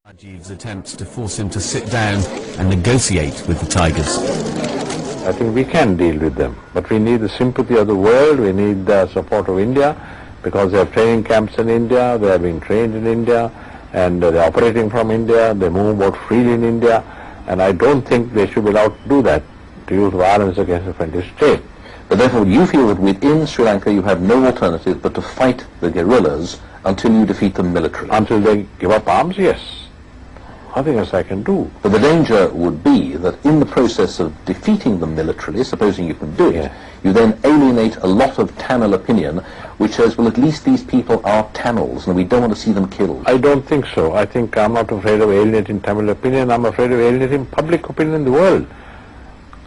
Najib's attempts to force him to sit down and negotiate with the Tigers. I think we can deal with them, but we need the sympathy of the world, we need the support of India, because they have training camps in India, they are being trained in India, and they are operating from India, they move about freely in India, and I don't think they should be allowed to do that, to use violence against a friendly state. But therefore you feel that within Sri Lanka you have no alternative but to fight the guerrillas until you defeat them militarily? Until they give up arms, yes. Nothing else I can do. But the danger would be that in the process of defeating them militarily, supposing you can do it, you then alienate a lot of Tamil opinion, which says, well, at least these people are Tamils, and we don't want to see them killed. I don't think so. I think I'm not afraid of alienating Tamil opinion. I'm afraid of alienating public opinion in the world.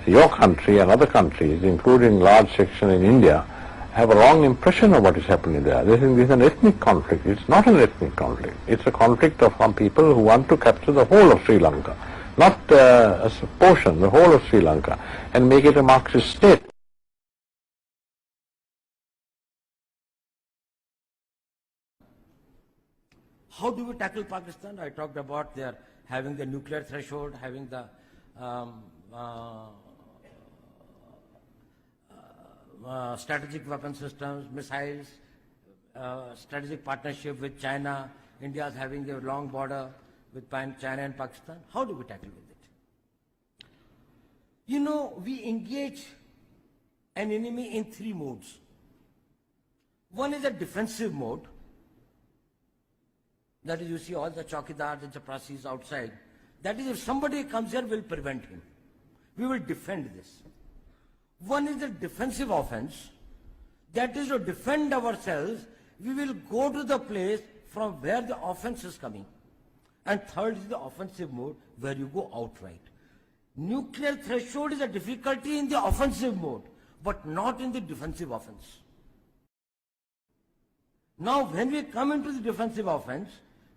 Your country and other countries, including large section in India, have a wrong impression of what is happening there. This is an ethnic conflict. It's not an ethnic conflict. It's a conflict of some people who want to capture the whole of Sri Lanka, not a portion, the whole of Sri Lanka, and make it a Marxist state. How do we tackle Pakistan? I talked about their having the nuclear threshold, having the strategic weapon systems, missiles, strategic partnership with China. India is having a long border with China and Pakistan. How do we tackle with it? You know, we engage an enemy in three modes. One is a defensive mode. That is, you see all the chowkidars and chaprasis outside. That is, if somebody comes here, we'll prevent him. We will defend this. One is the defensive offense. That is to defend ourselves. We will go to the place from where the offense is coming. And third is the offensive mode, where you go outright. Nuclear threshold is a difficulty in the offensive mode, but not in the defensive offense. Now, when we come into the defensive offense,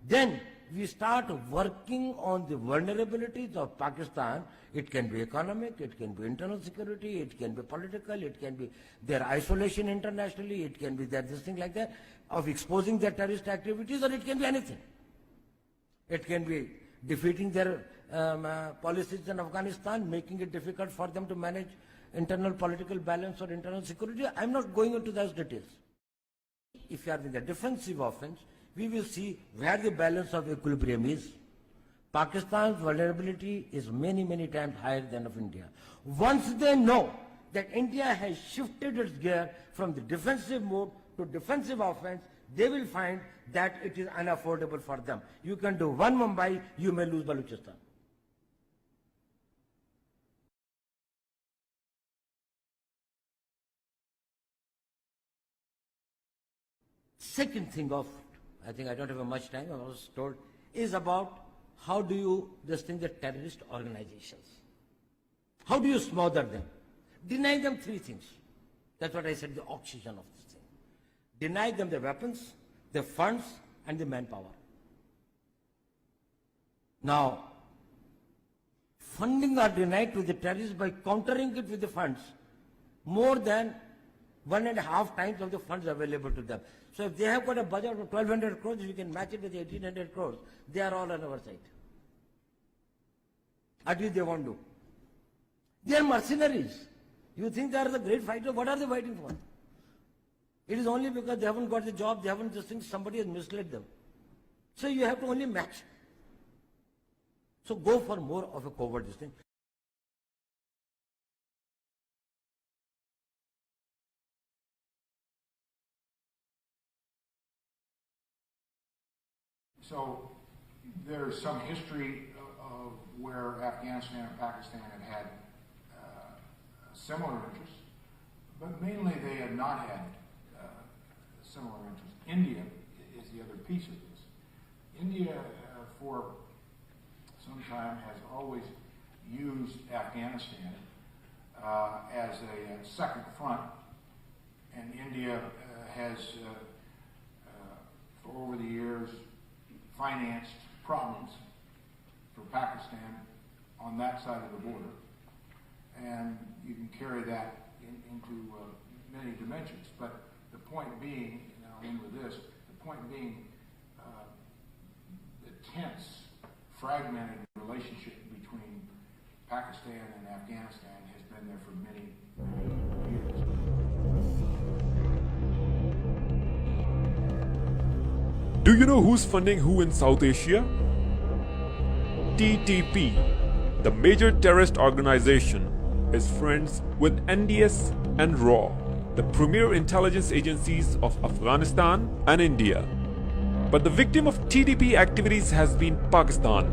then we start working on the vulnerabilities of Pakistan. It can be economic, it can be internal security, it can be political, it can be their isolation internationally, it can be their this thing like that, of exposing their terrorist activities, or it can be anything. It can be defeating their policies in Afghanistan, making it difficult for them to manage internal political balance or internal security. I'm not going into those details. If you are in the defensive offense, we will see where the balance of equilibrium is. Pakistan's vulnerability is many, many times higher than of India. Once they know that India has shifted its gear from the defensive mode to defensive offense, they will find that it is unaffordable for them. You can do one Mumbai, you may lose Balochistan. Second thing of, I think I don't have much time, I was told, is about how do you distinguish the terrorist organizations? How do you smother them? Deny them three things. That's what I said, the oxygen of this thing. Deny them the weapons, the funds, and the manpower. Now, funding are denied to the terrorists by countering it with the funds, more than 1.5 times of the funds available to them. So if they have got a budget of 1,200 crores, we can match it with 1,800 crores. They are all on our side. At least they won't do. They are mercenaries. You think they are the great fighters? What are they fighting for? It is only because they haven't got the job, they haven't just think somebody has misled them. So you have to only match. So go for more of a covert this thing. So there's some history of where Afghanistan and Pakistan had similar interests, but mainly they have not had similar interests. India is the other piece of this. India, for some time, has always used Afghanistan as a second front, and India has, for over the years, financed problems for Pakistan on that side of the border, and you can carry that into many dimensions. But the point being, and I'll end with this, the point being the tense, fragmented relationship between Pakistan and Afghanistan has been there for many, many years. Do you know who's funding who in South Asia? TTP, the major terrorist organization, is friends with NDS and RAW, the premier intelligence agencies of Afghanistan and India. But the victim of TTP activities has been Pakistan,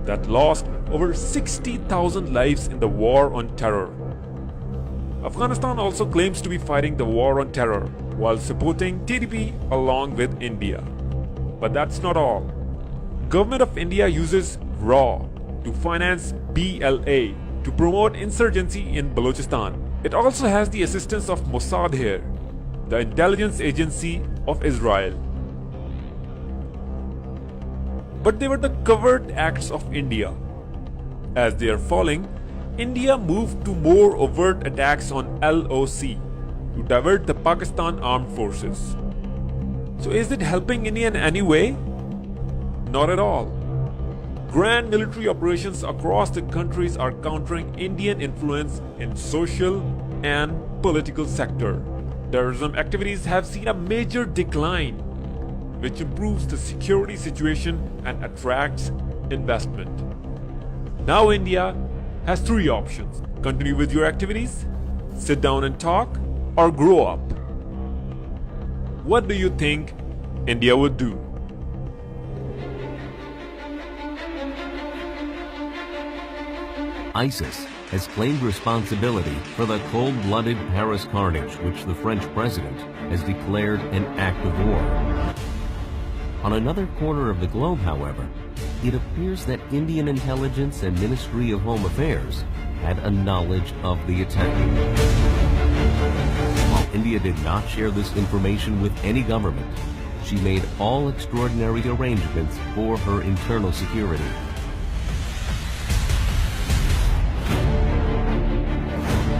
that lost over 60,000 lives in the war on terror. Afghanistan also claims to be fighting the war on terror while supporting TTP along with India. But that's not all. Government of India uses RAW to finance BLA to promote insurgency in Balochistan. It also has the assistance of Mossad here, the intelligence agency of Israel. But they were the covert acts of India. As they are falling, India moved to more overt attacks on LOC to divert the Pakistan armed forces. So is it helping India in any way? Not at all. Grand military operations across the countries are countering Indian influence in social and political sector. Terrorism activities have seen a major decline, which improves the security situation and attracts investment. Now India has three options: continue with your activities, sit down and talk, or grow up. What do you think India would do? ISIS has claimed responsibility for the cold-blooded Paris carnage, which the French president has declared an act of war. On another corner of the globe, however, it appears that Indian intelligence and Ministry of Home Affairs had a knowledge of the attack. While India did not share this information with any government, she made all extraordinary arrangements for her internal security.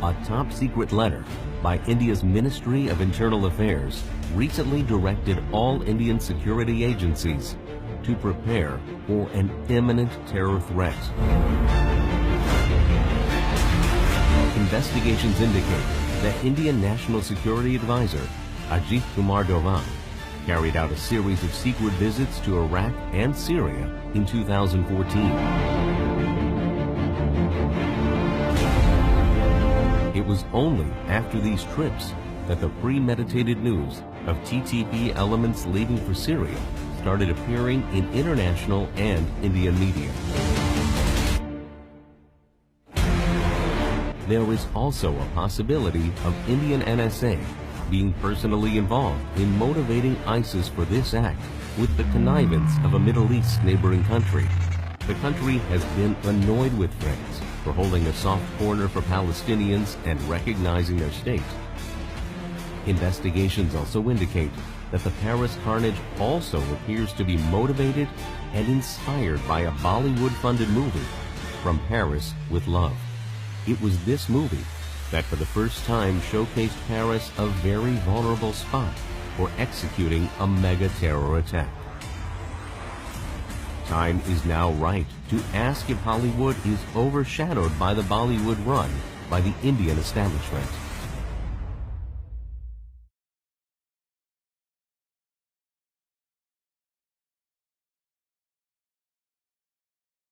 A top-secret letter by India's Ministry of Internal Affairs recently directed all Indian security agencies to prepare for an imminent terror threat. Investigations indicate that Indian National Security Advisor Ajit Kumar Dovan carried out a series of secret visits to Iraq and Syria in 2014. It was only after these trips that the premeditated news of TTP elements leaving for Syria started appearing in international and Indian media. There is also a possibility of Indian NSA being personally involved in motivating ISIS for this act with the connivance of a Middle East neighboring country. The country has been annoyed with France for holding a soft corner for Palestinians and recognizing their state. Investigations also indicate that the Paris carnage also appears to be motivated and inspired by a Bollywood-funded movie, From Paris with Love. It was this movie that for the first time showcased Paris a very vulnerable spot for executing a mega terror attack. Time is now right to ask if Hollywood is overshadowed by the Bollywood run by the Indian establishment.